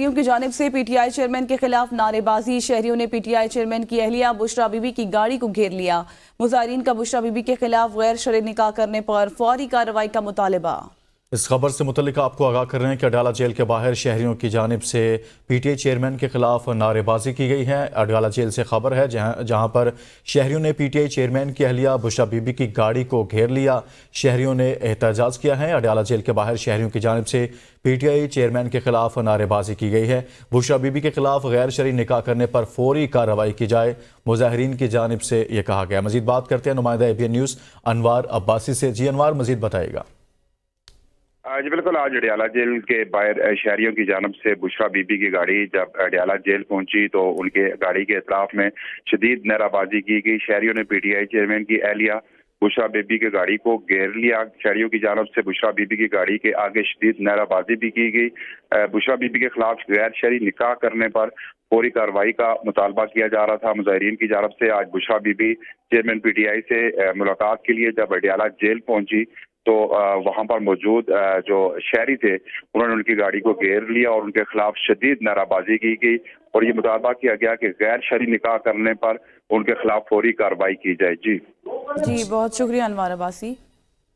की जानिब से पीटीआई चेयरमैन के खिलाफ नारेबाजी। शहरियों ने पीटीआई चेयरमैन की अहलिया बुशरा बीबी की गाड़ी को घेर लिया। मुजाहिरीन का बुशरा बीबी के खिलाफ गैर शरई निकाह करने पर फौरी कार्रवाई का मुतालबा। इस खबर से मुतल्लिक आपको आगाह कर रहे हैं कि अडयाला जेल के बाहर शहरियों की जानिब से पीटीआई चेयरमैन के खिलाफ नारेबाजी की गई है। अडयाला जेल से खबर है जहां पर शहरियों ने पीटीआई चेयरमैन की अहलिया बुशरा बीबी की गाड़ी को घेर लिया। शहरियों ने एहतजाज किया है। अडयाला जेल के बाहर शहरियों की जानिब से पीटीआई चेयरमैन के खिलाफ नारेबाजी की गई है। बुशरा बीबी के खिलाफ गैर शरई निकाह करने पर फौरी कार्रवाई की जाए, मुजाहिरीन की जानिब से यह कहा गया। मजीद बात करते हैं नुमाइंदा एबीएन न्यूज़ अनवार अब्बासी से। जी अनवार, मजीद बताइएगा। जी बिल्कुल, आज अडयाला जेल के बाहर शहरियों की जानब से बुशरा बीबी की गाड़ी जब अडयाला जेल पहुंची तो उनके गाड़ी के अतराफ में शदीद नाराबाजी की गई। शहरियों ने पीटीआई चेयरमैन की अहलिया बुशरा बीबी की गाड़ी को घेर लिया। शहरियों की जानब से बुशरा बीबी की गाड़ी के आगे शदीद नाराबाजी भी की गई। बुशरा बीबी के खिलाफ गैर शरई निकाह करने पर फौरी कार्रवाई का मुतालबा किया जा रहा था। मुजाहिरीन की जानब से आज बुशरा बीबी चेयरमैन पीटीआई से मुलाकात के लिए जब अडयाला जेल पहुंची तो वहां पर मौजूद जो शहरी थे उन्होंने उनकी गाड़ी को घेर लिया और उनके खिलाफ शदीद नाराबाजी की गई और ये मुतालबा किया गया कि गैर शरई निकाह करने पर उनके खिलाफ फौरी कार्रवाई की जाए। जी बहुत शुक्रिया अनवार अब्बासी।